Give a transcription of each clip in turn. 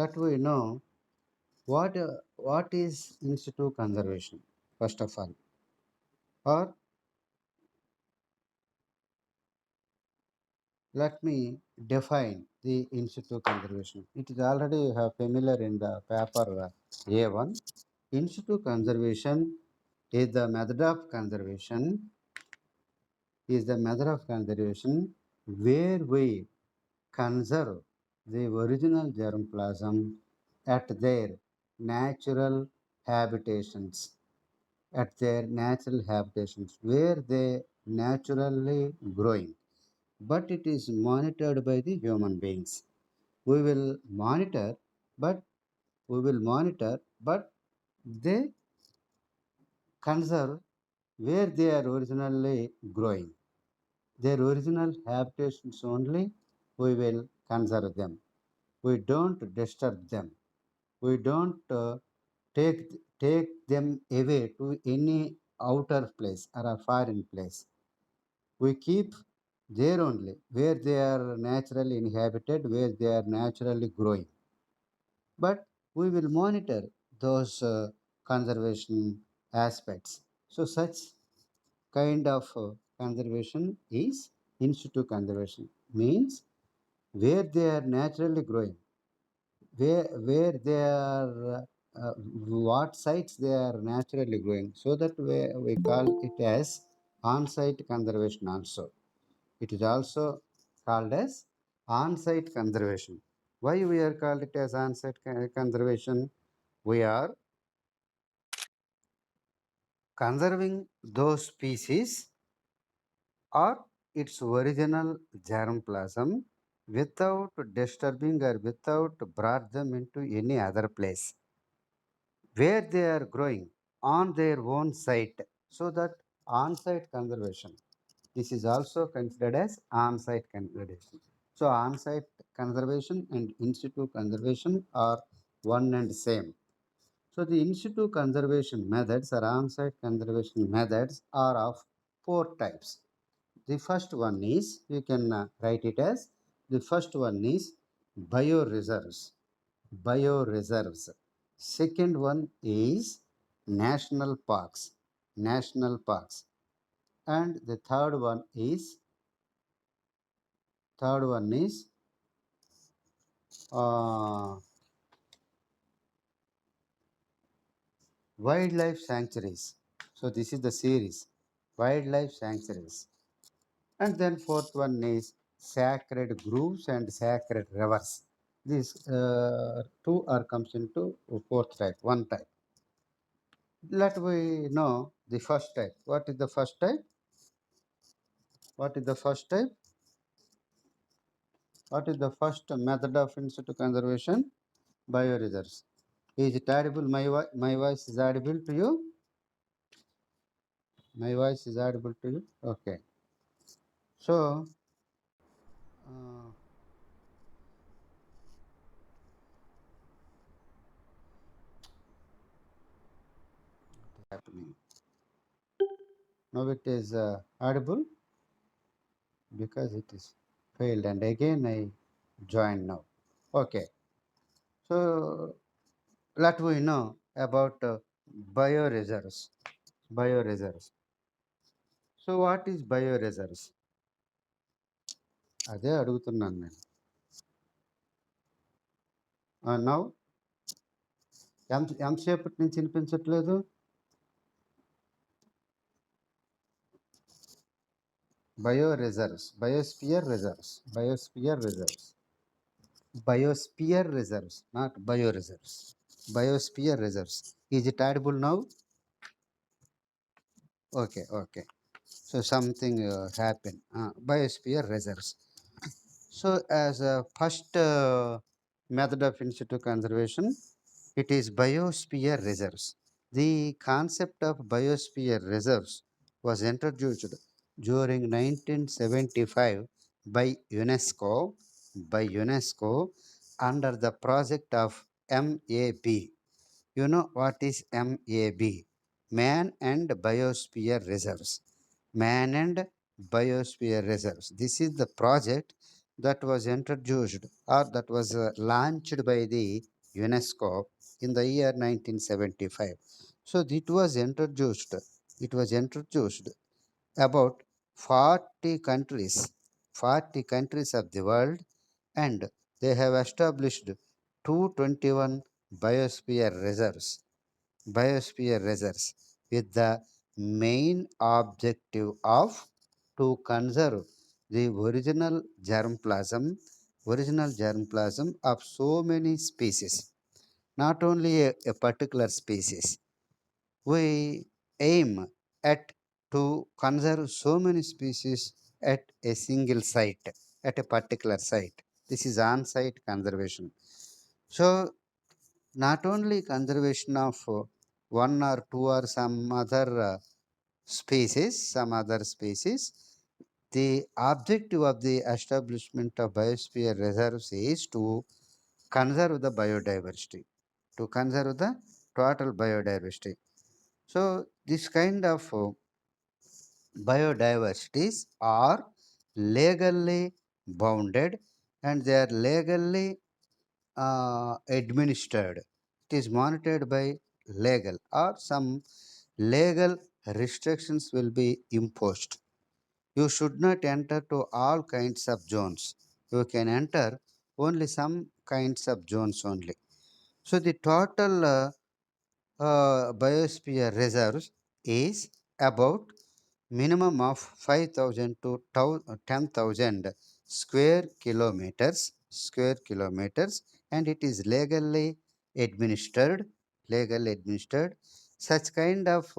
let we know what is in situ conservation first of all, or let me define the in situ conservation. It is already familiar in the paper A1. In situ conservation is the method of conservation is the method of conservation where we conserve the original germplasm at their natural habitations where they naturally growing, but it is monitored by the human beings. We will monitor but we will monitor but they conserve where they are originally growing. Their original habitations only we will conserve them. We don't disturb them. We don't take them away to any outer place or a foreign place. We keep there only where they are naturally inhabited, where they are naturally growing. But we will monitor those conservation aspects. So such kind of conservation is in situ conservation, means where they are naturally growing, where they are what sites they are naturally growing, so that we call it as on-site conservation also. It is also called as on-site conservation. Why we are called it as on-site conservation? We are conserving those species or its original germplasm without disturbing or without brought them into any other place where they are growing on their own site, so that on-site conservation, this is also considered as on-site conservation. So on-site conservation and in situ conservation are one and same. So the in situ conservation methods or on-site conservation methods are of four types. The first one is, you can write it as, the first one is bioreserves. Bioreserves. Second one is national parks. National parks. And the third one is uh, wildlife sanctuaries. So this is the series, wildlife sanctuaries. And then fourth one is sacred groves and sacred rivers. These two are comes into fourth type, one type. Let we know the first type. What is the first type? What is the first type? What is the first method of in situ conservation? Bioreserves. Is it audible? My voice is audible to you? My voice is audible to you? Okay. So, uh, happening. Now it is audible because it is failed, and again I join now. Okay. So let we know about bioreserves. Bioreserves. So what is bioreserves? అదే అడుగుతున్నాను నేను. Now ఎంతసేపటి నుంచి వినిపించట్లేదు? Bioreserves, biosphere reserves, biosphere reserves, biosphere reserves, not bioreserves. Biosphere reserves. Is it audible now? Okay, okay. So something happened. Biosphere reserves. So as a first method of in situ conservation, it is biosphere reserves. The concept of biosphere reserves was introduced during 1975 by UNESCO under the project of MAB. You know what is MAB? Man and Biosphere Reserves. Man and Biosphere Reserves. This is the project that was introduced or that was launched by the UNESCO in the year 1975. So it was introduced about 40 countries, 40 countries of the world, and they have established 221 biosphere reserves, with the main objective of to conserve the original germplasm of so many species, not only a particular species. We aim at to conserve so many species at a single site, at a particular site. This is on site conservation. So not only conservation of one or two or some other species, the objective of the establishment of biosphere reserves is to conserve the biodiversity, to conserve the total biodiversity. So this kind of biodiversities are legally bounded, and they are legally administered. It is monitored by legal, or some legal restrictions will be imposed. You should not enter to all kinds of zones. You can enter only some kinds of zones only. So the total biosphere reserves is about minimum of 5,000 to 10,000 square kilometers, and it is legally administered. Such kind of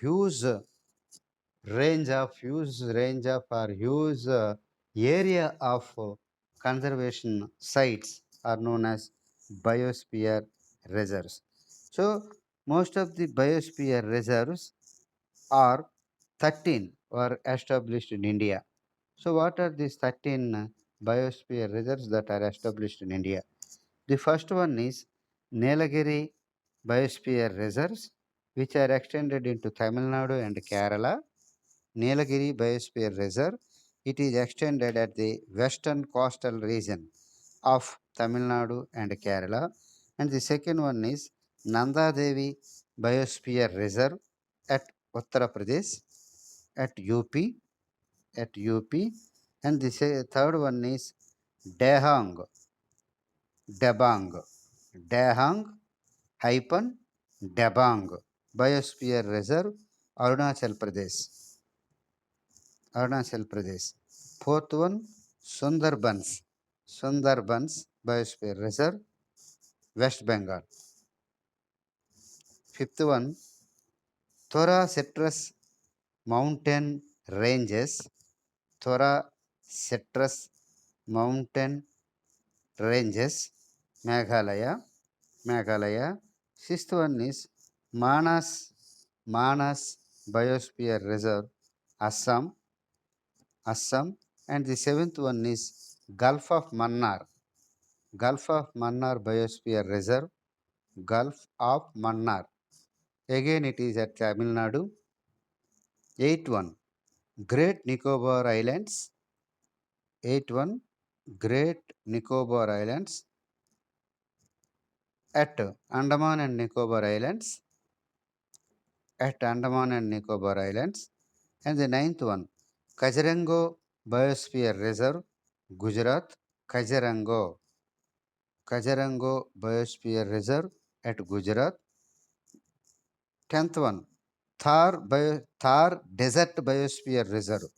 huge range of or huge area of conservation sites are known as biosphere reserves. So most of the biosphere reserves are 13 were established in India. So what are these 13 biosphere reserves that are established in India? The first one is Nilagiri biosphere reserves, which are extended into Tamil Nadu and Kerala. Nilagiri Biosphere Reserve. It is extended at the western coastal region of Tamil Nadu and Kerala. And the second one is Nanda Devi Biosphere Reserve at Uttar Pradesh, at UP, at UP. And the third one is Dehang, Debang, Dehang hyphen Debang Biosphere Reserve, Arunachal Pradesh. Arunachal Pradesh. Fourth one, Sundarbans. Sundarbans Biosphere Reserve, West Bengal. Fifth one, Thora Citrus Mountain Ranges. Thora Citrus Mountain Ranges, Meghalaya. Meghalaya. Sixth one is Manas Biosphere Reserve, Assam. Assam. And the seventh one is Gulf of Mannar. Gulf of Mannar Biosphere Reserve, Gulf of Mannar. Again, it is at Tamil Nadu. Eighth one, Great Nicobar Islands. Eighth one, Great Nicobar Islands at Andaman and Nicobar Islands. At Andaman and Nicobar Islands. And the ninth one, Kajarango Biosphere Reserve, Gujarat. Kajarango. Kajarango Biosphere Reserve at Gujarat. 10th one, Thar Desert Biosphere Reserve.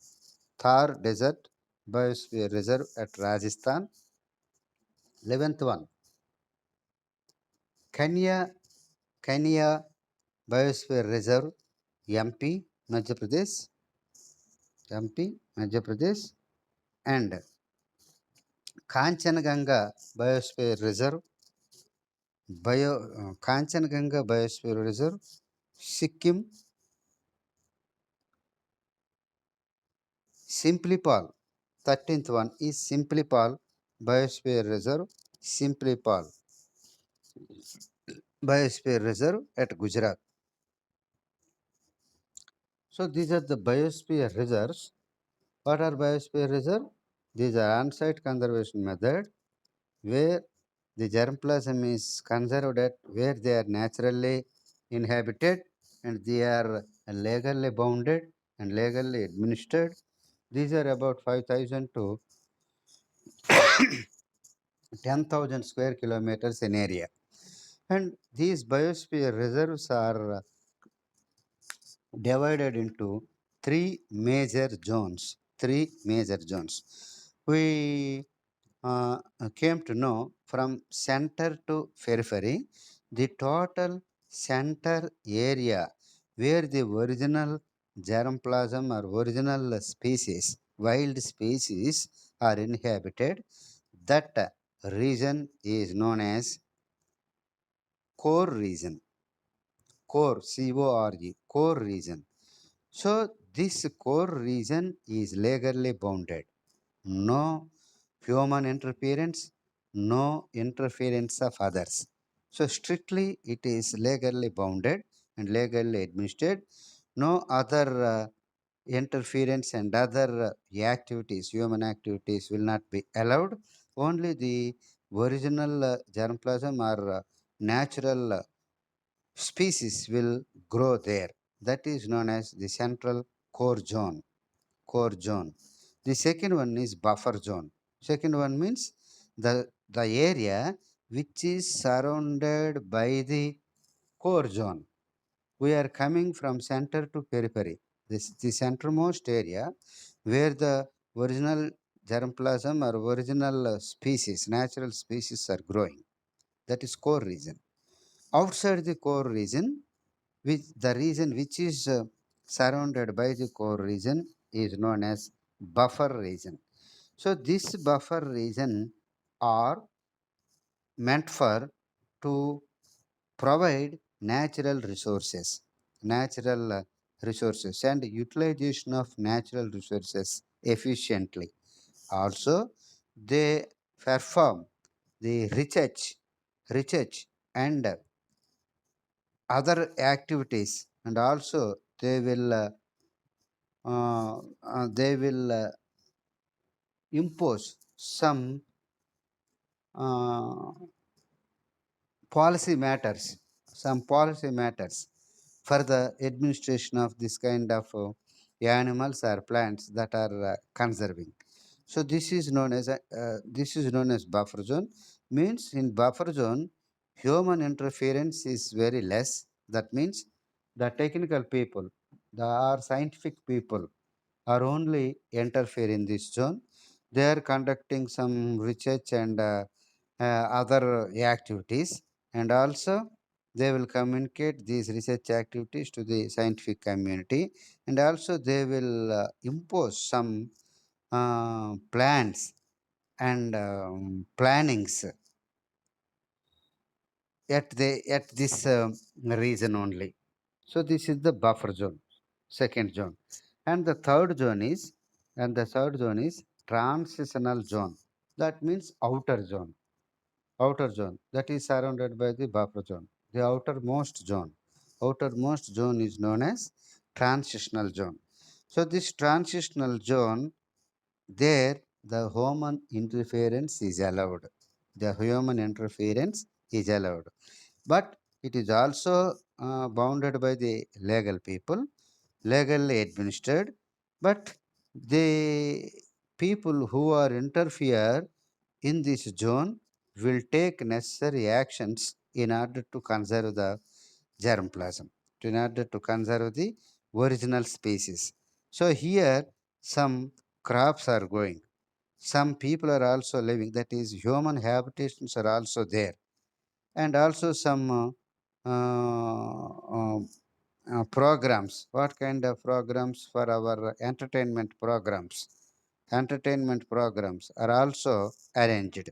Thar Desert Biosphere Reserve at Rajasthan. 11th one, Kenya Biosphere Reserve, MP, Madhya Pradesh. MP, Madhya Pradesh. And Kanchenjunga Biosphere Reserve, Kanchenjunga Biosphere Reserve, Sikkim. Simplipal. 13th one is Simplipal Biosphere Reserve, Simplipal Biosphere Reserve at Gujarat. So these are the biosphere reserves. What are biosphere reserve? These are on-site conservation method where the germplasm is conserved at where they are naturally inhabited and they are legally bounded and legally administered. These are about 5,000 to 10,000 square kilometers in area. And these biosphere reserves are divided into three major zones. Three major zones. We came to know from center to periphery, the total center area where the original germplasm or original species, wild species are inhabited, that region is known as core region. Core, C-O-R-E, core region. So this core region is legally bounded. No human interference, no interference of others. So strictly it is legally bounded and legally administered. No other interference and other activities, human activities will not be allowed. Only the original germplasm or natural species will grow there. That is known as the central core zone. Core zone. The second one is buffer zone. Second one means the area which is surrounded by the core zone. We are coming from center to periphery. This the centermost area where the original germplasm or original species, natural species are growing. That is core region. Outside the core region, which the region which is surrounded by the core region is known as buffer region. So this buffer region are meant for to provide natural resources and utilization of natural resources efficiently. Also, they perform the research and other activities, and also they will impose some uh, policy matters, some policy matters for the administration of this kind of animals or plants that are conserving. So this is known as buffer zone. Means in buffer zone, human interference is very less. That means the technical people, the are scientific people are only interfere in this zone. They are conducting some research and other activities, and also they will communicate these research activities to the scientific community, and also they will impose some plans and plannings at this region only. So this is the buffer zone, second zone, and the third zone is transitional zone. That means outer zone that is surrounded by the buffer zone. The outermost zone is known as transitional zone. So this transitional zone, there the human interference is allowed. The human interference is allowed, but it is also bounded by the legal people, legally administered. But the people who are interfere in this zone will take necessary actions in order to conserve the germplasm, in order to conserve the original species. So here some crops are going. Some people are also living, that is, human habitations are also there, and also some programs. What kind of programs? For our entertainment programs. Entertainment programs are also arranged,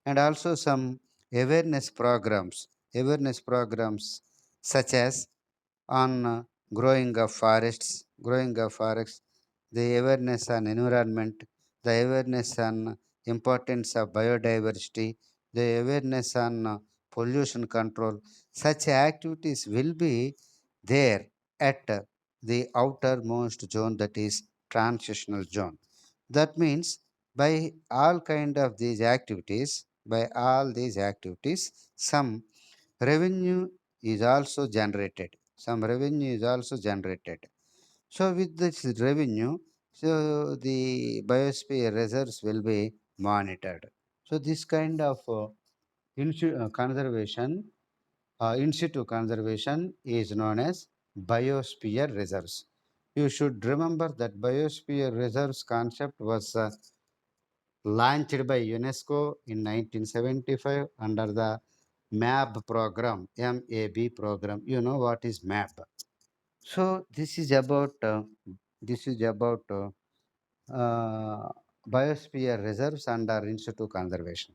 and also some awareness programs such as on growing of forests, the awareness on environment, the awareness on importance of biodiversity, the awareness on pollution control. Such activities will be there at the outermost zone, that is transitional zone. That means By all kind of these activities, by all these activities, some revenue is also generated. Some revenue is also generated. So with this revenue, so the biosphere reserves will be monitored. So this kind of conservation, in situ conservation is known as biosphere reserves. You should remember that biosphere reserves concept was launched by UNESCO in 1975 under the MAB program, MAB program. You know what is MAB? So this is about biosphere reserves under in situ conservation.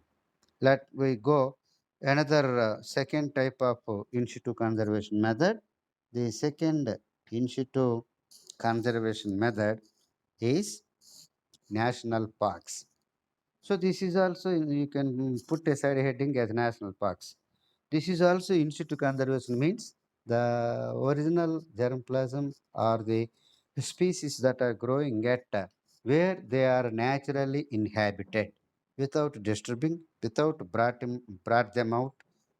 Let we go another second type of in situ conservation method. The second in situ conservation method is national parks. So this is also you can put a side heading as national parks. This is also in situ conservation means the original germplasm or the species that are growing at where they are naturally inhabited without disturbing, without brought them out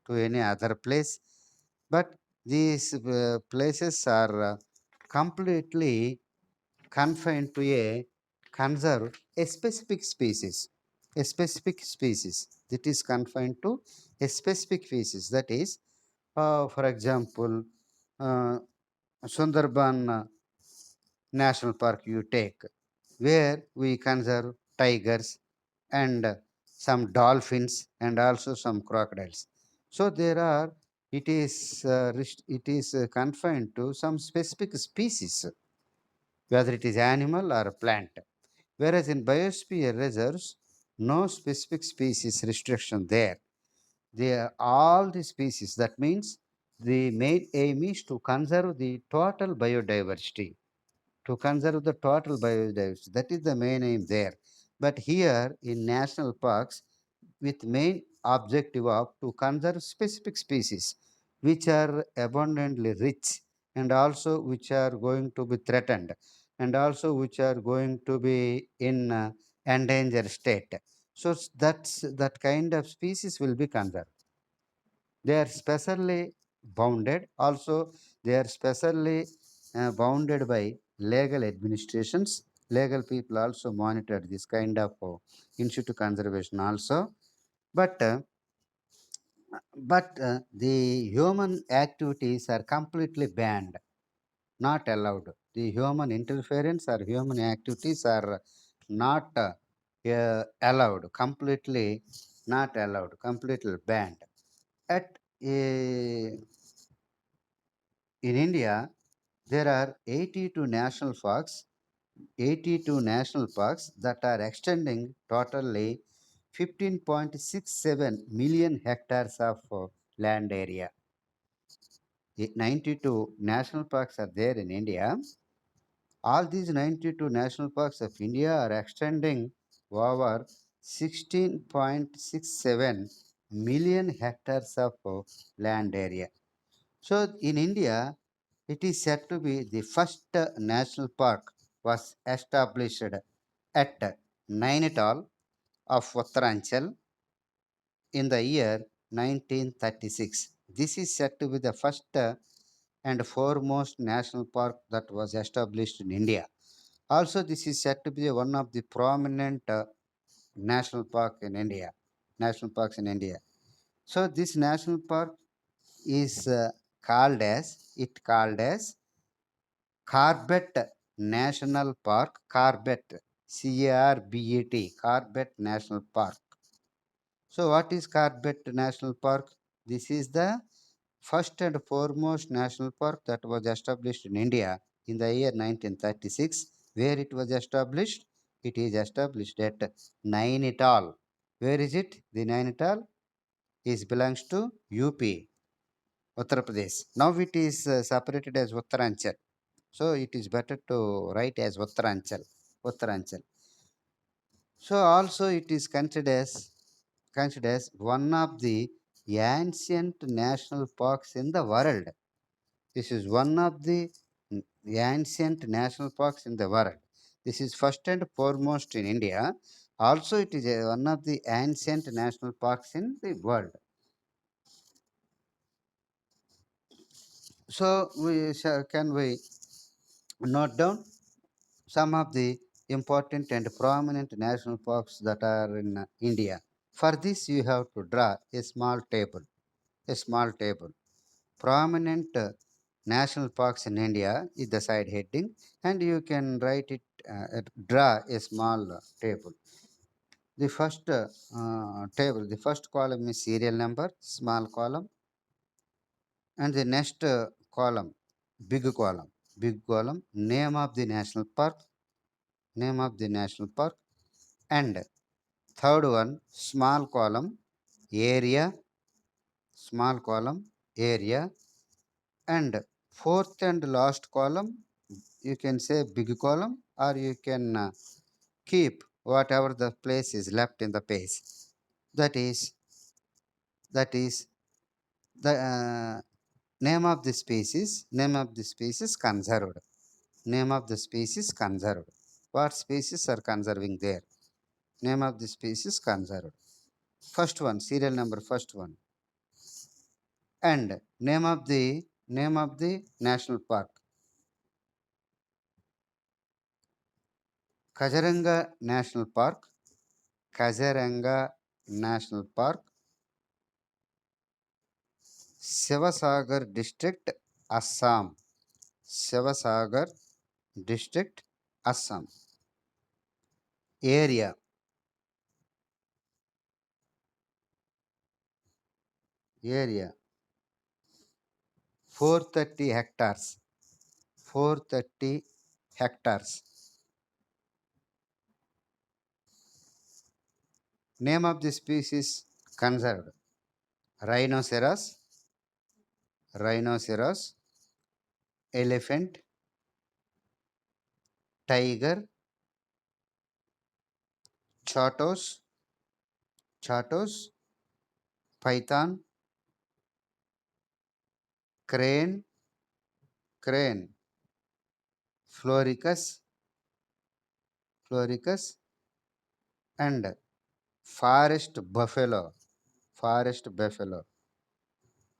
to any other place. But these places are completely confined to a conserve a specific species that is confined to a specific species that is for example uh, Sundarban National Park you take, where we conserve tigers and some dolphins and also some crocodiles. So there are it is confined to some specific species, whether it is animal or plant. Whereas in biosphere reserves, no specific species restriction there. They are all the species. That means the main aim is to conserve the total biodiversity. To conserve the total biodiversity. That is the main aim there. But here in national parks, with main objective of to conserve specific species which are abundantly rich and also which are going to be threatened and also which are going to be in endangered state. So that kind of species will be conserved. They are specially bounded. Also, they are specially bounded by legal administrations. Legal people also monitor this kind of in situ conservation also. But the human activities are completely banned, not allowed. The human interference or human activities are not allowed, completely not allowed, completely banned. At in India, there are 82 national parks, 82 national parks that are extending totally 15.67 million hectares of land area. 92 national parks are there in India. All these 92 national parks of India are extending over 16.67 million hectares of land area. So in India, it is said to be the first national park was established at Nainital of Uttaranchal in the year 1936. This is said to be the first and foremost national park that was established in India. Also, this is said to be one of the prominent national park in India, national parks in India. So, this national park is called as Corbett National Park, Corbett, Carbet, Corbett National Park. So, what is Corbett National Park? This is the first and foremost national park that was established in India in the year 1936. Where it was established? It is established at Nainital. Where is it? The Nainital is belongs to UP, Uttar Pradesh. Now it is separated as Uttaranchal. So it is better to write as Uttaranchal. Uttaranchal. So also it is considered as one of the ancient national parks in the world. This is one of the ancient national parks in the world. This is first and foremost in India. Also, it is one of the ancient national parks in the world. So, can we note down some of the important and prominent national parks that are in India? For this, you have to draw a small table. A small table. Prominent national parks in India is the side heading, and you can write it, draw a small table. The first table, the first column is serial number, small column, and the next big column, name of the national park, name of the national park, and third one, small column, area, small column, area, and fourth and last column, you can say big column, or you can keep whatever the place is left in the page. That is, that is the name of the species, name of the species conserved, name of the species conserved. What species are conserving there? Name of the species conserved. First one, serial number, first one, and name of the national park. Kaziranga National Park, Kaziranga National Park, Sivasagar District, Assam. Sivasagar District, Assam. Area, area 430 hectares. 430 hectares. Name of the species conserved: rhinoceros, rhinoceros, elephant, tiger, chatos, chatos, python, crane, crane, floricus, floricus, and forest buffalo, forest buffalo.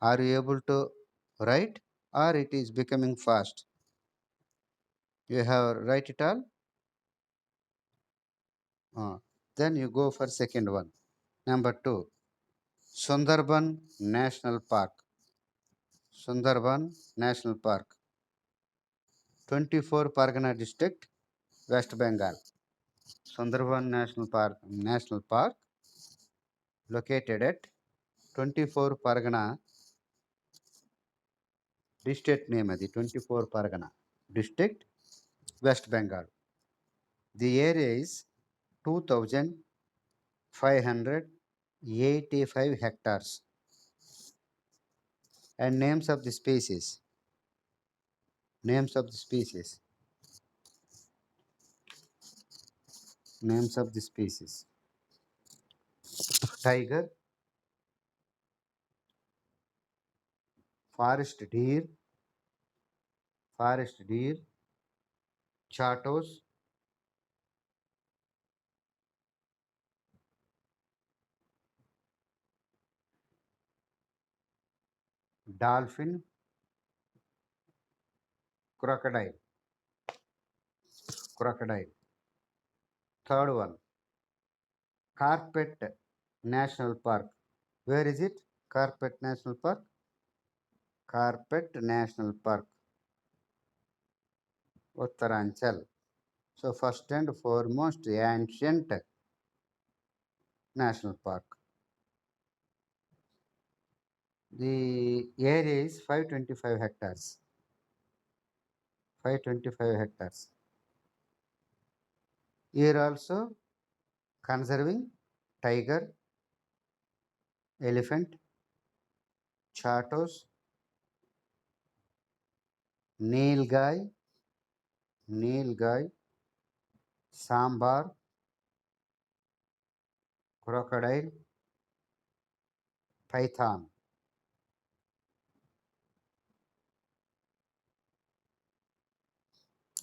Are you able to write, or it is becoming fast? You have write it all. Uh, then you go for second one. Number two, Sundarban National Park. Sundarban National Park, 24 Pargana District, West Bengal. Sundarban National Park, located at 24 Pargana district name adi 24 Pargana district, West Bengal. The area is 2,585 hectares. And names of the species. Names of the species. Names of the species. Tiger, forest deer, forest deer, chatos, dolphin, crocodile, crocodile. Third one, Carpet National Park. Where is it? Carpet National Park. Carpet National Park, Uttaranchal. So first and foremost, ancient national park. The area is 525 hectares. 525 hectares. Here also conserving tiger, elephant, chatos, nilgai, nilgai, sambar, crocodile, python.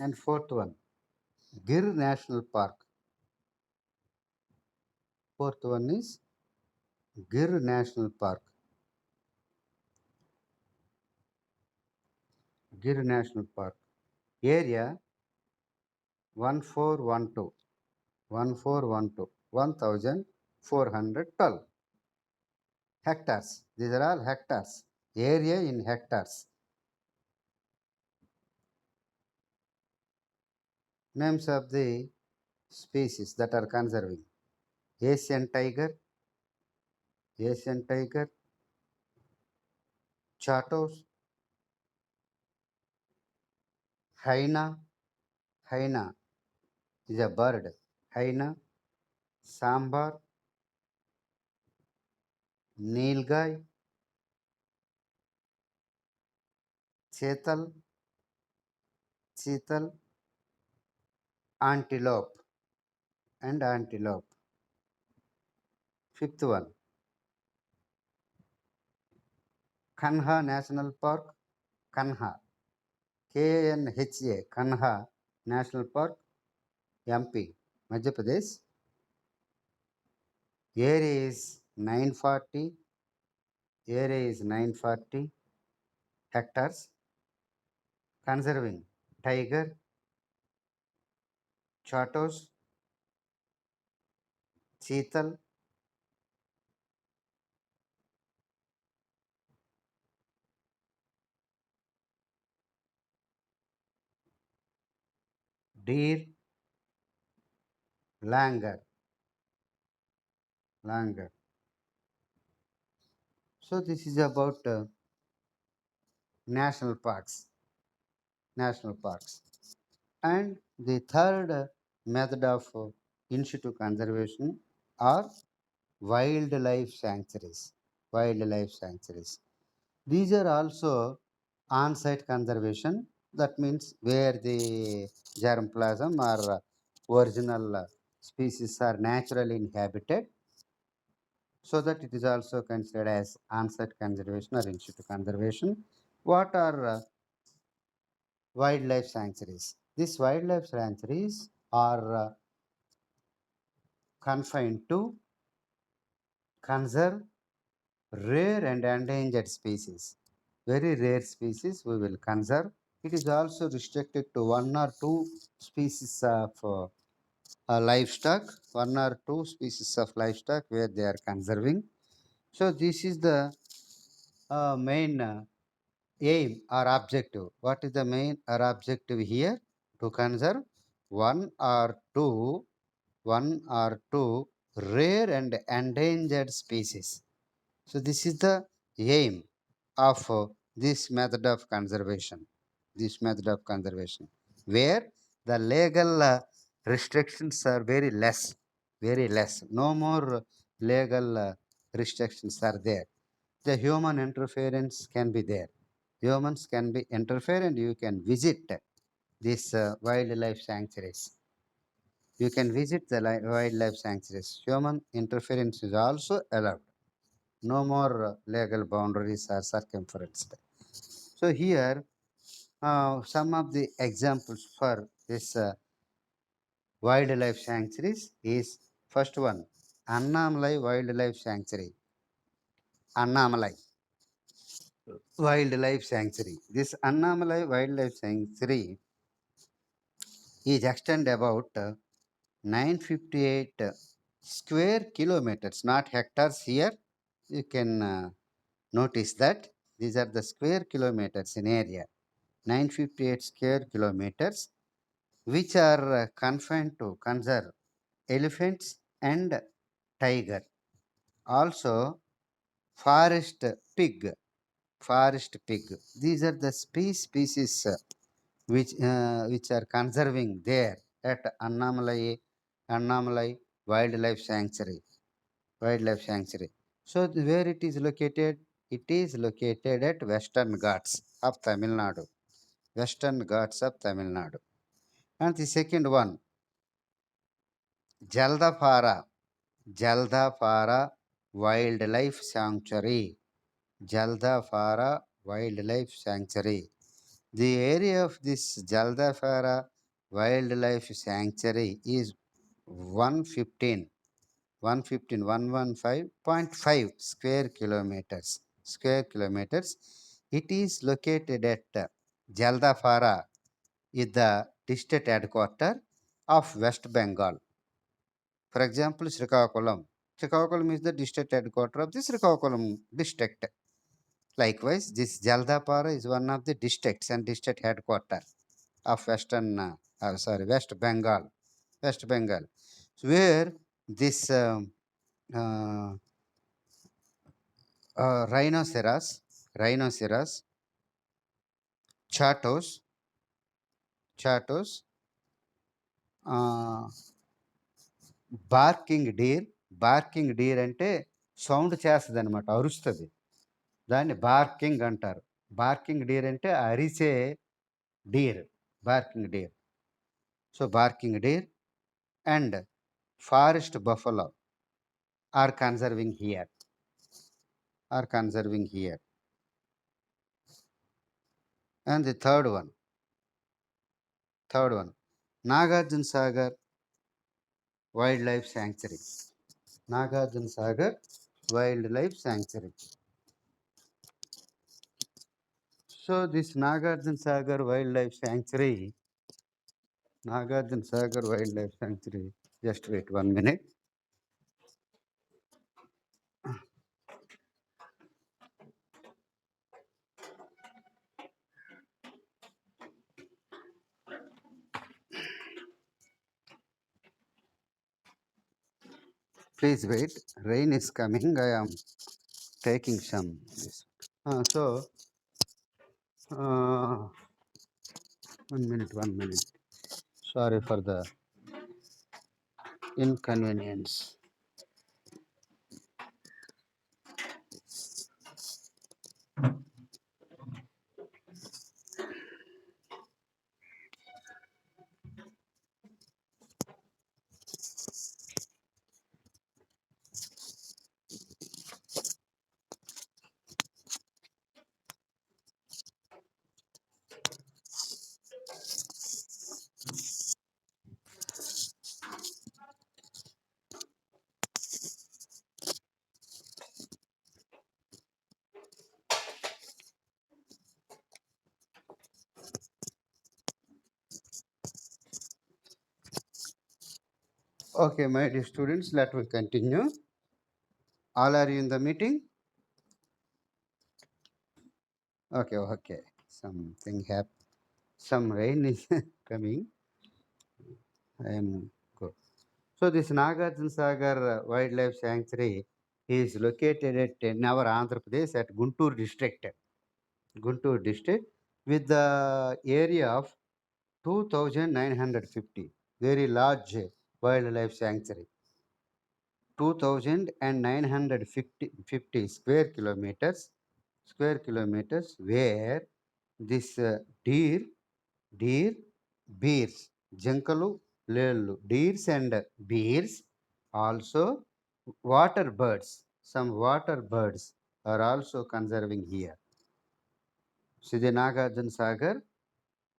And fourth one, Gir National Park. Fourth one is Gir National Park. Gir National Park. Area 1412. 1412. 1412 hectares. These are all hectares. Area in hectares. Names of the species that are conserving: Asian tiger, Asian tiger, chatos, hyena, hyena is a bird, hyena, sambar, nilgai, chetal, chetal, antelope and antelope. Fifth one, Kanha National Park, Kanha, Kanha, Kanha National Park, MP, Madhya Pradesh. Area is 940, area is 940 hectares. Conserving tiger, chatos, cheetal, deer, langur, langur. So this is about national parks, national parks. And the third method of in situ conservation are wildlife sanctuaries. Wildlife sanctuaries. These are also on-site conservation. That means where the germplasm or original species are naturally inhabited, so that it is also considered as on-site conservation or in situ conservation. What are wildlife sanctuaries? These wildlife sanctuaries are confined to conserve rare and endangered species. Very rare species we will conserve. It is also restricted to one or two species of livestock, one or two species of livestock where they are conserving. So this is the main aim or objective. What is the main or objective here? To conserve one or two, one or two rare and endangered species. So this is the aim of this method of conservation. This method of conservation, where the legal restrictions are very less, very less. No more legal restrictions are there. The human interference can be there. Humans can be interfere, and you can visit these wildlife sanctuaries. You can visit the wildlife sanctuaries. Human interference is also allowed. No more legal boundaries are circumferenced. So here, some of the examples for this wildlife sanctuaries is: first one, Annamalai Wildlife Sanctuary. Annamalai Wildlife Sanctuary. This Annamalai Wildlife Sanctuary is extend about 958 square kilometers, not hectares here. You can notice that these are the square kilometers in area. 958 square kilometers, which are confined to conserve elephants and tiger. Also, forest pig. Forest pig. These are the species which are conserving there at Annamalai Wildlife Sanctuary. Wildlife Sanctuary. So where it is located? It is located at Western Ghats of Tamil Nadu. Western Ghats of Tamil Nadu. And the second one, Jaldapara. Jaldapara Wildlife Sanctuary. Jaldapara Wildlife Sanctuary. The area of this Jaldapara Wildlife Sanctuary is 115. 115.5 square kilometers. It is located at Jaldapara, is the district headquarter of West Bengal. For example, Srikakulam. Srikakulam is the district headquarter of the Srikakulam district. Likewise, this Jaldapara is one of the districts and district headquarter of West Bengal. West Bengal, where this uh, rhinoceros, chatos, uh, barking deer అంటే sound చేస్తుంది అనమాట, అరుస్తుంది. దాన్ని barking అంటారు. Barking deer అంటే అరిసే deer, barking deer. So barking deer and forest buffalo are conserving here. And the third one, Nagarjuna Sagar Wildlife Sanctuary. Nagarjuna Sagar Wildlife Sanctuary. So this Nagarjuna Sagar Wildlife Sanctuary, just wait 1 minute. Please wait. Rain is coming. I am taking some. So, 1 minute. Sorry for the inconvenience. Okay, my dear students, let me continue. All are you in the meeting? Okay. Something happened. Some rain is coming. I am good. So this Nagarjuna Sagar Wildlife Sanctuary is located in our Andhra Pradesh at Guntur district. With the area of 2,950, very large wildlife sanctuary. 2,950 square kilometers, where this deer, bears, jankalu, lelu, deers and bears, also water birds, some water birds are also conserving here. Sri Nagarjuna Sagar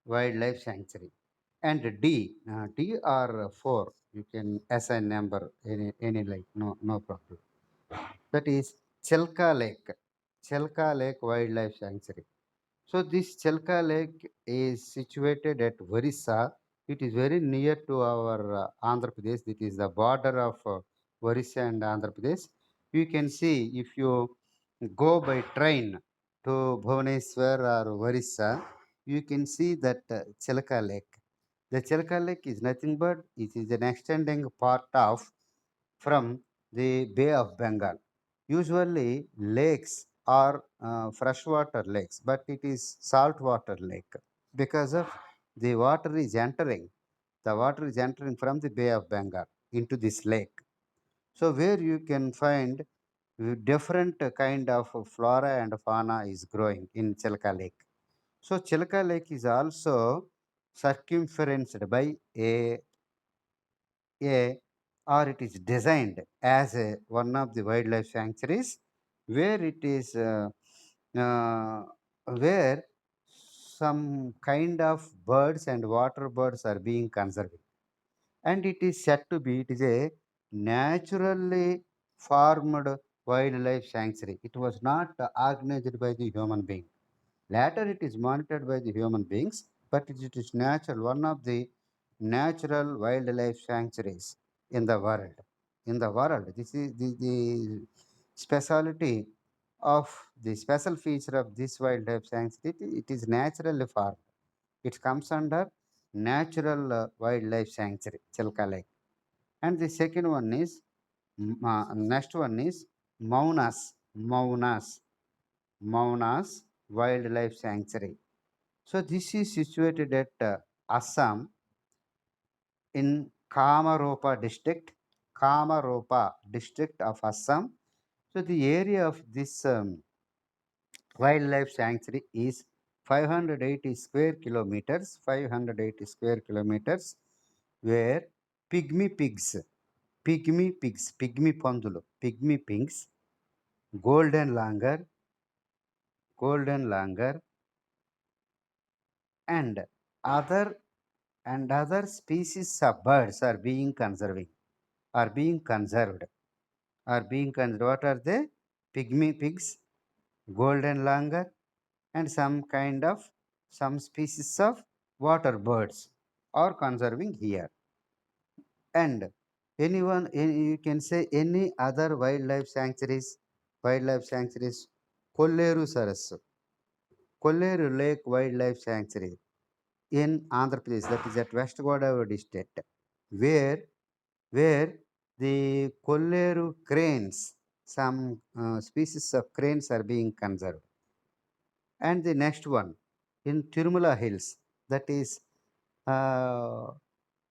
Wildlife Sanctuary. And D or 4, you can assign number any like, no problem. That is Chelka Lake Wildlife Sanctuary. So this Chelka Lake is situated at Orissa. It is very near to our Andhra Pradesh. It is the border of Orissa and Andhra Pradesh. You can see, if you go by train to Bhubaneswar or Orissa, you can see that Chelka Lake. The Chelka Lake is nothing but it is an extending part of from the Bay of Bengal. Usually lakes are freshwater lakes, but it is saltwater lake because of the water is entering. The water is entering from the Bay of Bengal into this lake. So where you can find different kind of flora and fauna is growing in Chilka Lake. So Chilka Lake is also circumferenced by a or it is designed as one of the wildlife sanctuaries, where it is uh, where some kind of birds and water birds are being conserved, and it is said to be, it is a naturally formed wildlife sanctuary. It was not organized by the human being. Later, it is monitored by the human beings, but it is natural, one of the natural wildlife sanctuaries in the world. In the world, this is the specialty of the special feature of this wildlife sanctuary. It is naturally formed. It comes under natural wildlife sanctuary, Chilka Lake. And the second one is next one is Maunas, Maunas, Maunas Wildlife Sanctuary. So this is situated at Assam in Kamaropa district of Assam. So the area of this wildlife sanctuary is 580 square kilometers, 580 square kilometers, where pygmy pigs, pygmy పందులు, pygmy pigs, golden langur, golden langur, and other other species of birds are being conserving, are being conserved, are being conserved. What are they? Pygmy pigs, golden langur, and some species of water birds are conserving here. And you can say any other wildlife sanctuaries, Kolleru Sarasu, Kolleru Lake Wildlife Sanctuary in Andhra Pradesh, that is at West Godavari district, where where the Kolleru cranes, some species of cranes are being conserved. And the next one in Tirumala Hills, that is uh,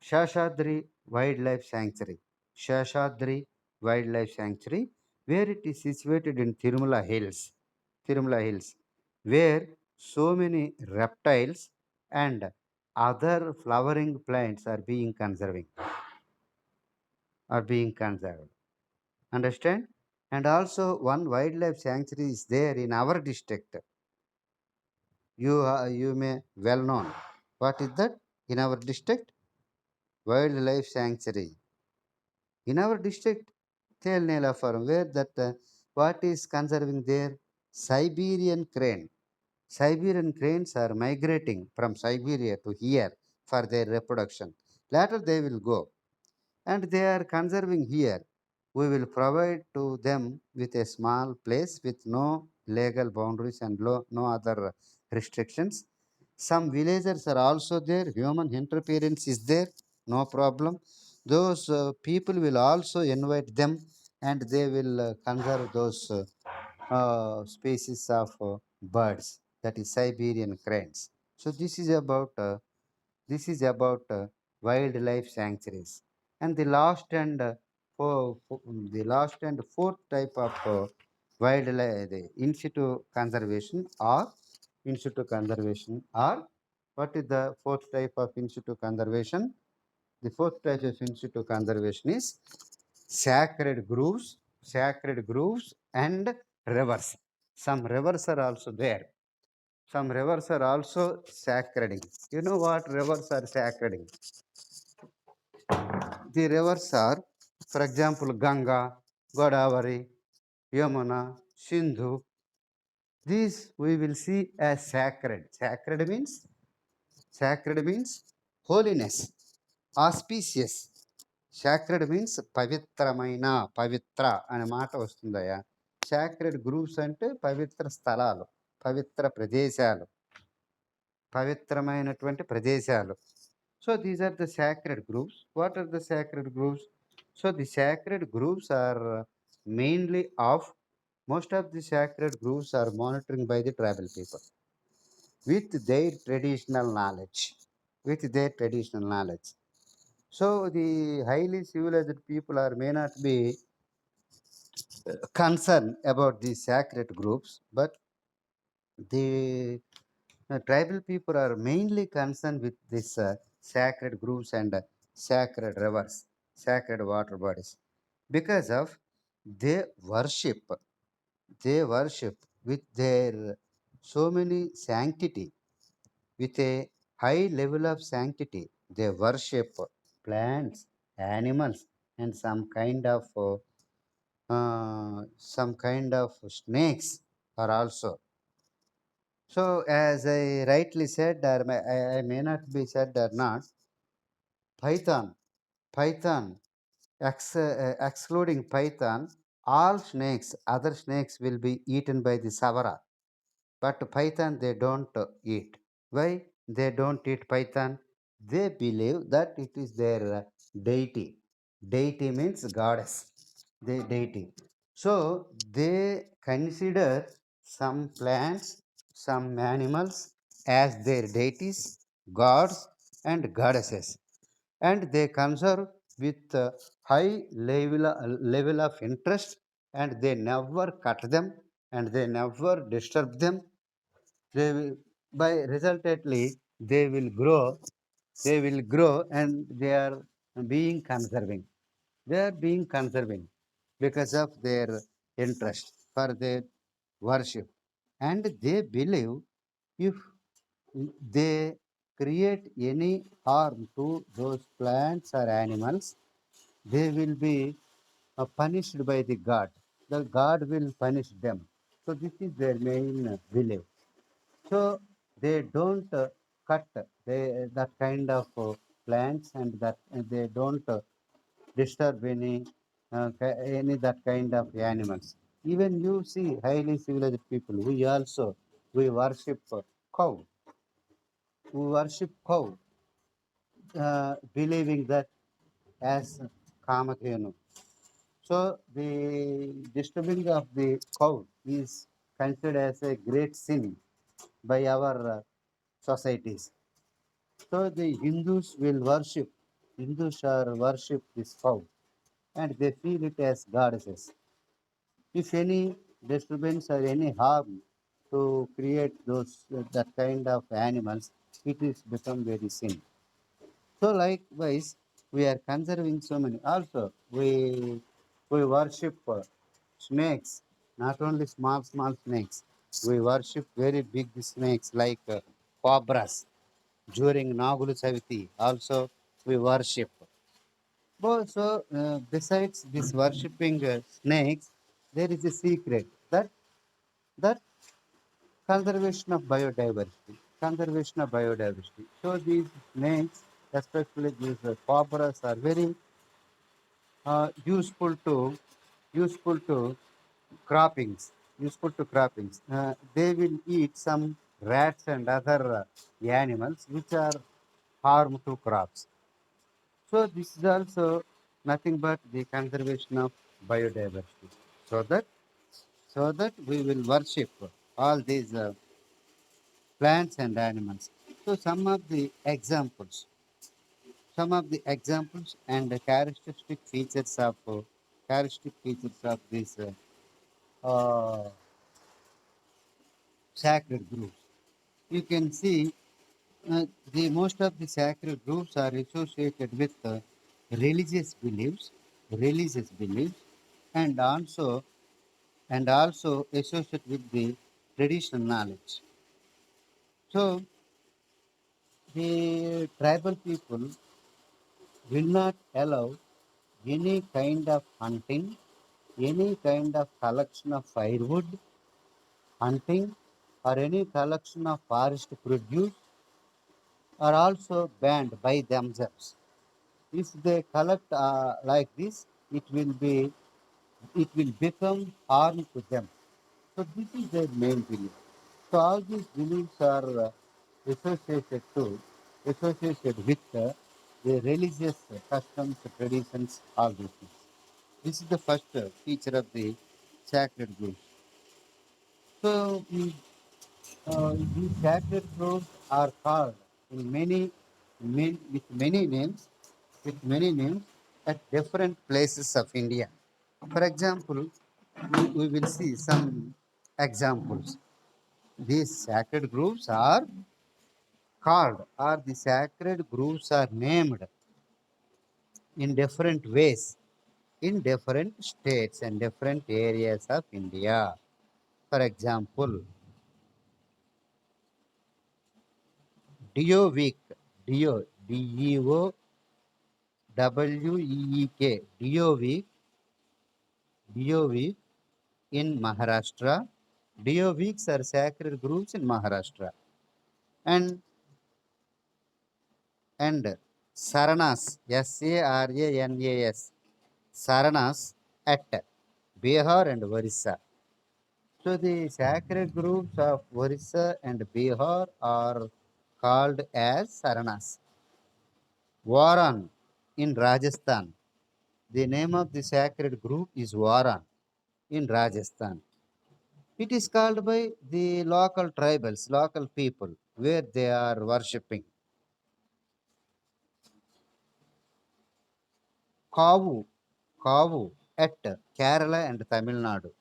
Shashadri Wildlife Sanctuary. Shashadri Wildlife Sanctuary, where it is situated in Tirumala Hills, where so many reptiles and other flowering plants are being conserved. Understand? And also one wildlife sanctuary is there in our district. You may well known. What is that? In our district, wildlife sanctuary. In our district, Telnelapuram, where that what is conserving there? Siberian crane. Siberian cranes are migrating from Siberia to here for their reproduction. Later they will go, and they are conserving here. We will provide to them with a small place with no legal boundaries and no other restrictions. Some villagers are also there. Human interference is there, no problem. Those people will also invite them, and they will conserve those species of birds, that is Siberian cranes. So this is about wildlife sanctuaries. And the last and fourth type of wildlife, the in situ conservation, or what is the fourth type of in situ conservation? The fourth type of in situ conservation is sacred groves and rivers. Some rivers are also there. Some rivers are also sacred. You know what rivers are sacred? The rivers are, for example, Ganga, Godavari, Yamuna, Sindhu. These we will see as sacred. Sacred means holiness, auspicious. Sacred means పవిత్ర అనే మాట వస్తుందయ్యా. Sacred grooves అంటే పవిత్ర స్థలాలు, పవిత్ర ప్రదేశాలు, పవిత్రమైనటువంటి ప్రదేశాలు. So these are the sacred groves. What are the sacred groves? So the sacred groves are mainly of most of the sacred groves are monitoring by the tribal people with their traditional knowledge. With their traditional knowledge. So the highly civilized people are may not be concerned about the sacred groups, but the tribal people are mainly concerned with this sacred groves and sacred rivers, sacred water bodies, because of they worship, they worship with their so many sanctity, with a high level of sanctity. They worship plants, animals, and some kind of snakes are also. So, as I rightly said, or I may not be said or not, Python, Python, excluding Python, all snakes, other snakes will be eaten by the Savara. But Python they don't eat. Why they don't eat Python? They believe that it is their deity. Deity means goddess. They deity. So they consider some plants, some animals as their deities, gods, and goddesses, and they conserve with high level of interest, and they never cut them, and they never disturb them. They will, by resultately they will grow, and they are being conserving. They are being conserving because of their interest for their worship, and they believe if they create any harm to those plants or animals, they will be punished by the god. The god will punish them. So this is their main belief. So they don't cut that kind of plants, and that they don't disturb any that kind of animals. Even you see highly civilized people, we worship cow. We worship cow, believing that as Kamadhenu. So the disturbing of the cow is considered as a great sin by our societies. So the Hindus are worship this cow, and they feel it as goddesses. If any disturbance or any harm to create those that kind of animals, it is become very sin. So likewise, we are conserving so many. Also, we worship snakes, not only small snakes. We worship very big snakes like cobras during Nagulu Saviti. Also, we worship. So, besides this worshipping snakes, there is a secret that conservation of biodiversity. Conservation of biodiversity. So these snakes, especially these cobras, are very useful to croppings. Useful to croppings. They will eat some rats and other animals which are harm to crops. So this is also nothing but the conservation of biodiversity. So that we will worship all these plants and animals. So some of the examples and the characteristic features of these uh, sacred groups. You can see the most of the sacred groups are associated with religious beliefs, and also associated with the traditional knowledge. So the tribal people will not allow any kind of hunting, any kind of collection of firewood, hunting, or any collection of forest produce are also banned by themselves. If they collect like this, it will become harm to them. So this is their main belief. So all these beliefs are associated to associated with the religious customs, traditions, all these things. This is the first feature of the sacred groves. So these sacred groves are called in with many names at different places of India. For example, we will see some examples. These sacred groves are called, or the sacred groves are named in different ways in different states and different areas of India. For example, Deo Week, Deo, D-E-O WEEK, DOV in Maharashtra. DOVs are sacred groves in Maharashtra. And Saranas, Saranas, Saranas at Bihar and Orissa. So the sacred groves of Orissa and Bihar are called as Saranas. Varan in Rajasthan. The name of the sacred grove is Varan in Rajasthan. It is called by the local tribals, local people, where they are worshipping. Kavu, Kavu at Kerala and Tamil Nadu.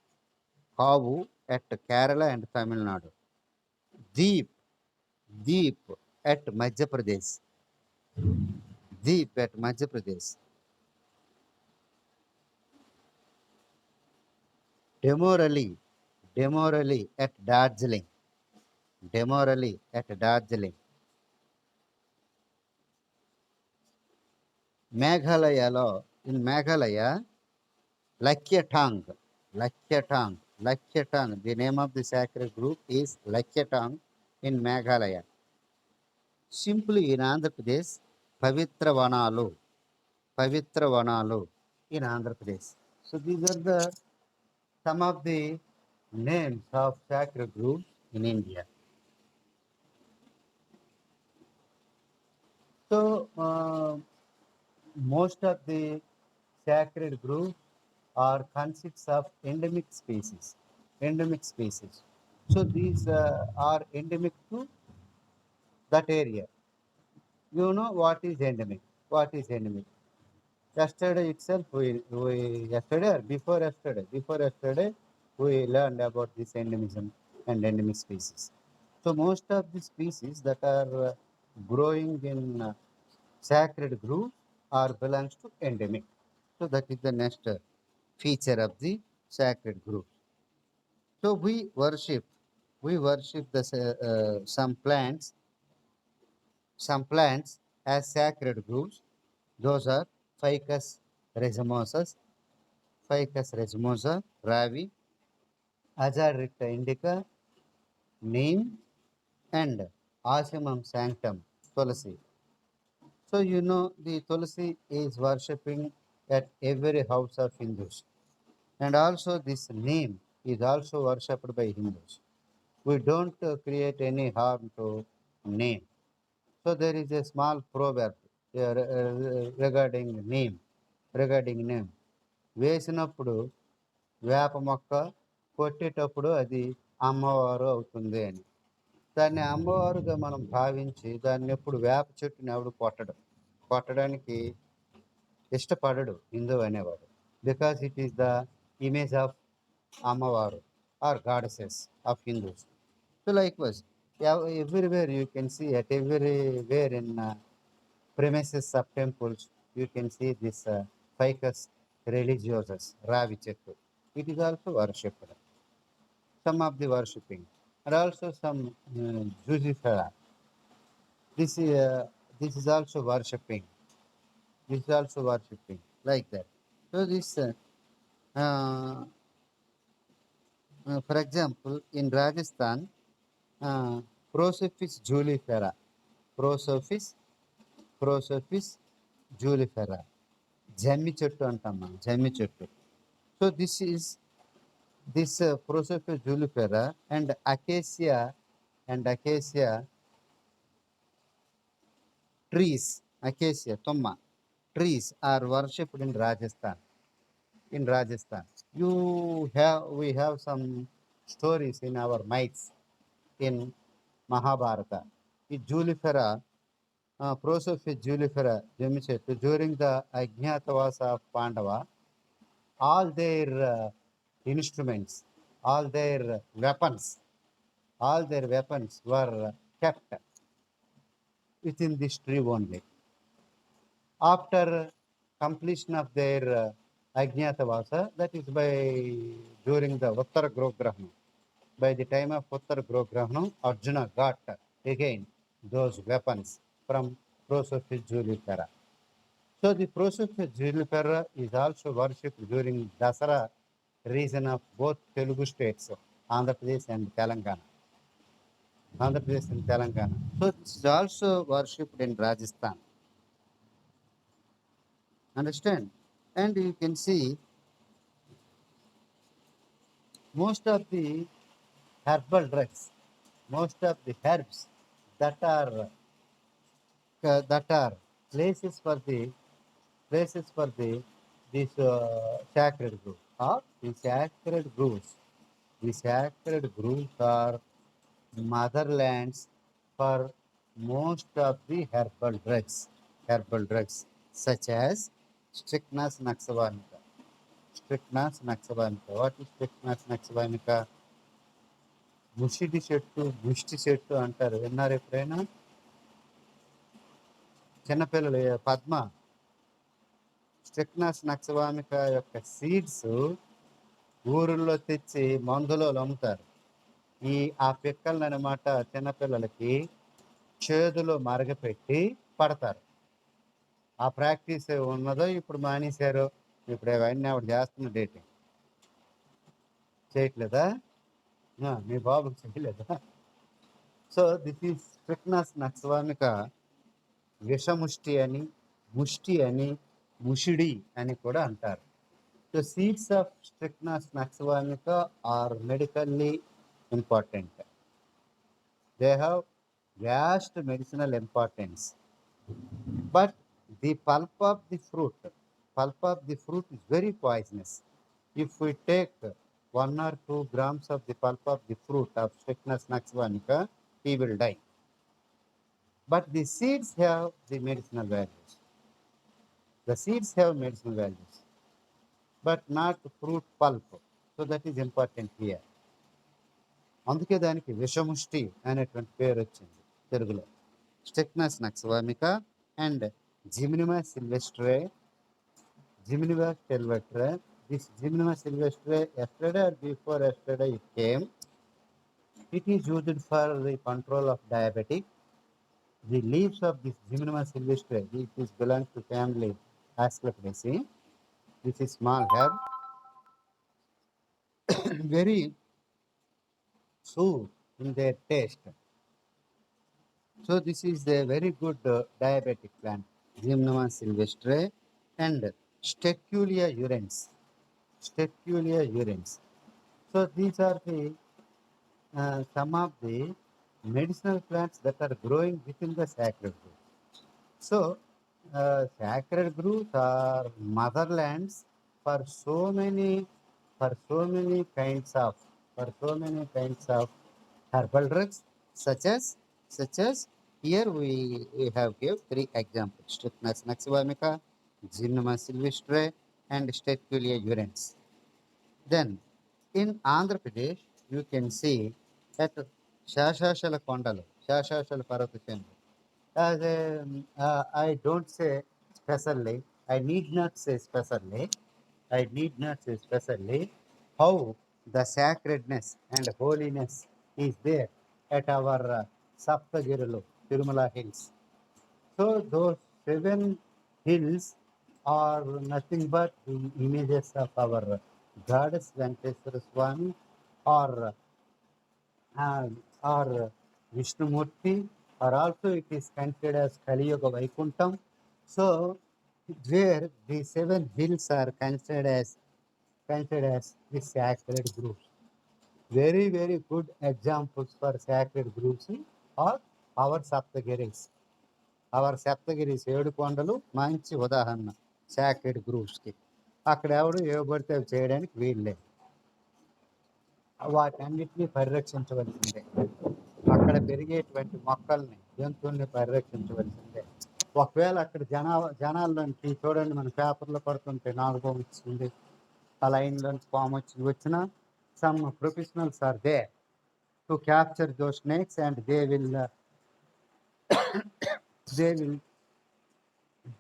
Kavu at Kerala and Tamil Nadu. Deep, Deep at Madhya Pradesh. Deep at Madhya Pradesh. Demorally, Demorally at Darjeeling. Demorally at Darjeeling. Meghalayalo, in Meghalaya, Lakyatang, Lakyatang. The name of the sacred group is Lakyatang in Meghalaya. Simply in Andhra Pradesh, Pavitra Vanalu in Andhra Pradesh. So these are the some of the names of sacred groups in India. So most of the sacred groups are consists of endemic species. Endemic species. So these are endemic to that area. You know what is endemic? What is endemic? Yesterday itself, yesterday or before yesterday, we learned about this endemism and endemic species. So most of the species that are growing in sacred groups are belongs to endemic. So that is the next feature of the sacred group. So we worship the some plants as sacred groups. Those are Ficus racemosus, Ficus racemosa, Ravi, Azadirachta indica, Neem, and Asimum sanctum, Tulsi. So you know the Tulsi is worshipping at every house of Hindus. And also this Neem is also worshipped by Hindus. We don't create any harm to Neem. So there is a small proverb regarding name. వేసినప్పుడు వేప మొక్క కొట్టేటప్పుడు అది అమ్మవారు అవుతుంది అని. దాన్ని అమ్మవారుగా మనం భావించి దాన్ని ఎప్పుడు వేప చెట్టుని ఎవడు కొట్టడానికి ఇష్టపడడు హిందూ అనేవాడు. Because it is the image of అమ్మవారు or goddesses of Hindus. So likewise, everywhere you can see at everywhere in premises of temples, you can see this Ficus religiosus, Ravi Chettu. It is also worshipped. Some of the worshipping, and also some Jujifera. This is uh, this is also worshipping. This is also worshipping like that. So this, uh, for example, in Rajasthan, uh, Prosophis julifera, Prosophis Prosophis julifera, జమ్మి చెట్టు అంటాం మనం, జమ్మి చెట్టు. So this Prosophis julifera and acacia trees, acacia tomma trees are worshipped in Rajasthan. In Rajasthan, we have some stories in our myths in Mahabharata. The julifera, Prosophis julifera, జమ్మి చెట్టు, during the Ajnatavasa of Pandava, all their instruments, all their weapons were kept within this tree only. After completion of their Ajnatavasa, that is during the Uttara Grograhana. By the time of Uttara Grograhana, Arjuna got again those weapons from Prosophis julifera. So the process of Jilipera is also worshipped during Dasara region of both Telugu states, Andhra Pradesh and Telangana. Andhra Pradesh and Telangana. So this is also worshipped in Rajasthan. Understand? And you can see most of the herbal drugs, most of the herbs that are places for the these sacred groves. Or the sacred groves. The sacred groves are motherlands for most of the herbal drugs such as Strychnos naxavanica. Strychnos naxavanica. What is Strychnos naxavanica? ముషిడి చెట్టు ముష్టి చెట్టు అంటారు విన్నారు ఎప్పుడైనా చిన్నపిల్లలు పద్మ స్ట్రిక్నస్ నక్సవామిక యొక్క seeds ఊరుల్లో తెచ్చి మందులో అమ్ముతారు ఆ పిక్కలను అనమాట చిన్నపిల్లలకి చేదులో మరగపెట్టి పడతారు ఆ ప్రాక్టీస్ ఉన్నదో ఇప్పుడు మానేశారు ఇప్పుడు అవన్నీ ఆవిడ చేస్తున్న డేటింగ్ చేయట్లేదా మీ బాబు చేయలేదా so this is strychnos nux vomica విషముష్టి అని ముష్టి అని ముషిడి అని కూడా అంటారు so seeds of strychnos nux vomica are medically important. They have vast medicinal importance. But the pulp of the fruit is very poisonous. If we take 1 or 2 grams of the pulp of the fruit of Strychnos naxavanica, he will die. But the seeds have the medicinal values. The seeds have medicinal values, but not fruit pulp. So that is important here. అందుకే దానికి విషముష్టి అనేటువంటి పేరు వచ్చింది తెలుగులో స్ట్రిక్నస్ నక్సవామిక and జిమ్నిమా సిల్వెస్ట్రే this Gymnema sylvestre yesterday or before yesterday it came. It is used for the control of diabetic. The leaves of this Gymnema sylvestre, this belongs to family Asclepiaceae. This is small herb, very sweet in their taste. So this is a very good diabetic plant, Gymnema sylvestre and Staculia urens. Staculia urens. So these are the some of the medicinal plants that are growing within the sacred grove. So sacred groves are motherlands for so many kinds of herbal drugs such as here we have give 3 examples: Strychnos naxavanica, Gymnema sylvestre, and Staculia urens. Then in Andhra Pradesh, you can see that Shashashala Kondalu, Shashashala Parvatachandra. As I don't say specially, I need not say specially how the sacredness and holiness is there at our Saptagirilu, Tirumala Hills. So those 7 hills are nothing but the images of our goddess Venkateswara Swami or Vishnumurti, or also it is considered as Kali Yuga Vaikuntham. So where the 7 hills are considered as the sacred groups. Very, very good examples for sacred groups are our Saptagiris. Our Saptagiris 7 కొండలు మంచి ఉదాహరణ sacred గ్రూప్స్కి అక్కడ ఎవడు ఏవబడితే అవి చేయడానికి వీల్లేదు వాటన్నిటినీ పరిరక్షించవలసిందే అక్కడ పెరిగేటువంటి మొక్కల్ని జంతువుల్ని పరిరక్షించవలసిందే ఒకవేళ అక్కడ జనాల్లోంచి చూడండి మన పేపర్లో పడుతుంటే నాగుపాము వచ్చింది ఆ లైన్లోంచి పాము వచ్చినా some professionals are there to capture those snakes and they will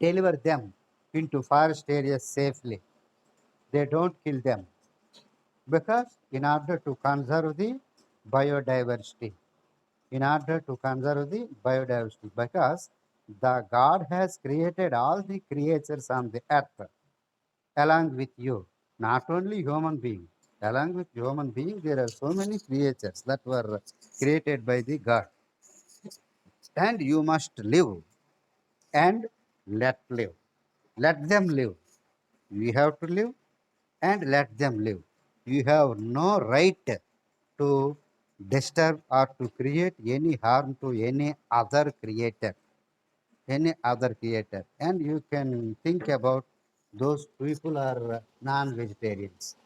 deliver them into forest areas safely. They don't kill them because in order to conserve the biodiversity, because The God has created all the creatures on the earth along with you. Not only human being, along with human being, there are so many creatures that were created by the God. And you must live and let live. Let them live. We have to live and let them live. You have no right to disturb or to create any harm to any other creator. Any other creator. And you can think about those people are non-vegetarians.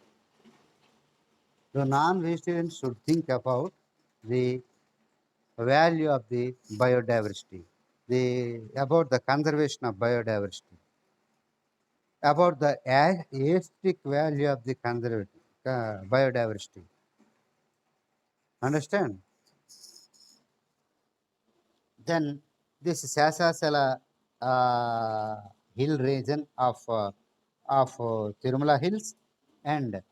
The non-vegetarians should think about the value of the biodiversity, about the conservation of biodiversity, about the aesthetic value of the biodiversity. Understand? Then this Sasasala hill region of Tirumala Hills and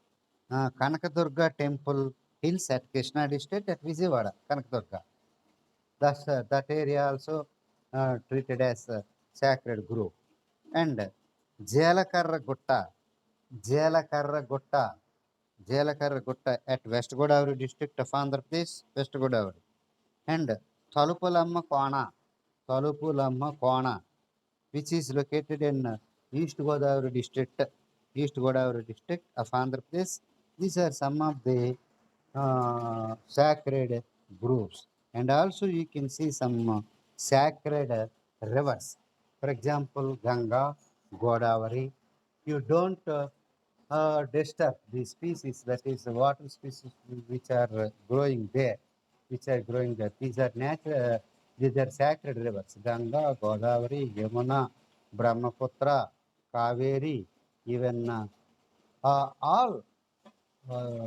Kanakadurga Temple Hills at Krishna district at Vijayawada, Kanakadurga. That area also treated as a sacred grove. And Jalakarra Gutta, Jalakarra Gutta, Jalakarra Gutta at West Godavari district of Andhra Pradesh, West Godavari. And Thalupulamma Kona, Thalupulamma Kona, which is located in East Godavari district, East Godavari district of Andhra Pradesh. These are some of the sacred groves. And also you can see some sacred rivers. For example, Ganga, Godavari. You don't disturb the species, that is the water species which are growing there, which are growing there. These are natural, these are sacred rivers. Ganga, Godavari, Yamuna, Brahmaputra, Kaveri, even all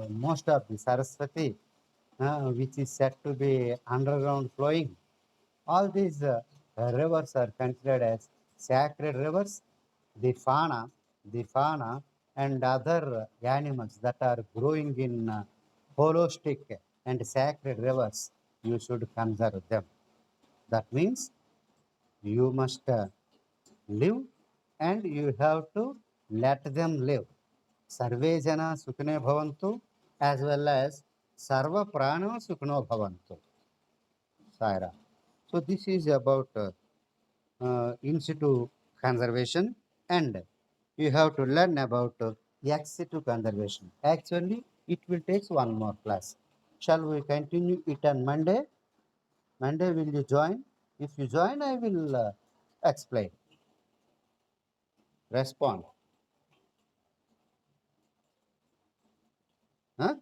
most of the Saraswati, which is said to be underground flowing. All these rivers are considered as sacred rivers. The fauna and other animals that are growing in holistic and sacred rivers, you should conserve them. That means you must live and you have to let them live. Sarve jana sukhne bhavantu as well as sarva prano sukhno bhavantu. Saira. So this is about in situ conservation, and you have to learn about ex situ conservation. Actually, it will take one more class. Shall we continue it on Monday? Monday, will you join? If you join, I will explain. Respond. Huh?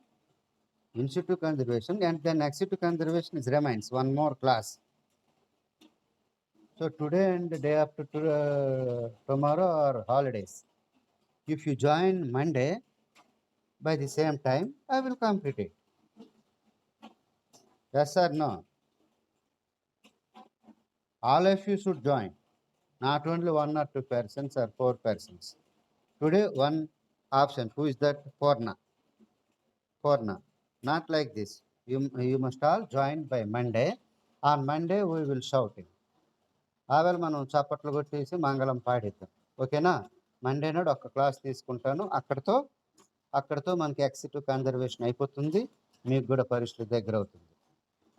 In situ conservation, and then ex situ conservation is remains one more class. So today and the day after tomorrow are holidays. If you join Monday by the same time, I will complete it. Yes or no? All of you should join. Not only one or two persons or four persons. Today, one option. Who is that? Porna. Porna. Not like this. You must all join by Monday. On Monday, we will shout it. ఆవేళ మనం చప్పట్లు కొట్టేసి మంగళం పాడిద్దాం. ఓకేనా? Monday నాడు ఒక class తీసుకుంటాను. అక్కడతో మనకి ఎక్సిట్ కన్జర్వేషన్ అయిపోతుంది. మీకు కూడా పరీక్షలు దగ్గర అవుతుంది.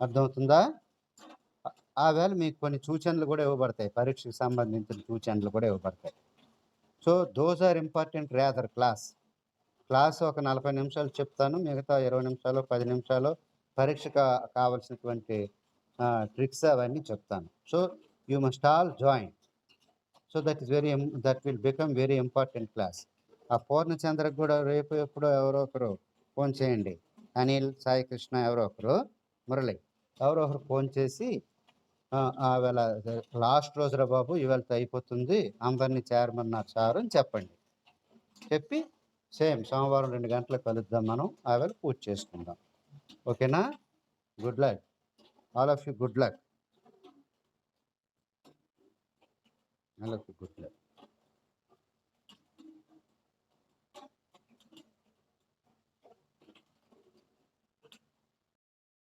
అర్థమవుతుందా? ఆవేళ మీకు కొన్ని సూచనలు కూడా ఇవ్వబడతాయి. పరీక్షకు సంబంధించిన సూచనలు కూడా ఇవ్వబడతాయి. So those are important rather class ఒక 40 నిమిషాలు చెప్తాను. మిగతా 20 నిమిషాలు 10 నిమిషాలు పరీక్షకు కావాల్సినటువంటి ట్రిక్స్ అవన్నీ చెప్తాను. So you must all join. So that will become very important class. ఆ పూర్ణచంద్రకు కూడా రేపు ఎప్పుడో ఎవరో ఒకరు ఫోన్ చేయండి. అనిల్, సాయి కృష్ణ, ఎవరో ఒకరు, మురళి, ఎవరో ఒకరు ఫోన్ చేసి ఆవేళ లాస్ట్ రోజురా బాబు, ఇవాళతో అయిపోతుంది, అందరినీ చేరమన్నారు సార్ అని చెప్పండి. చెప్పి సేమ్ సోమవారం 2 గంటలకు కలుద్దాం. మనం ఆవేళ పూజ చేసుకుందాం. ఓకేనా? Good luck. All of you good luck. All of you good luck.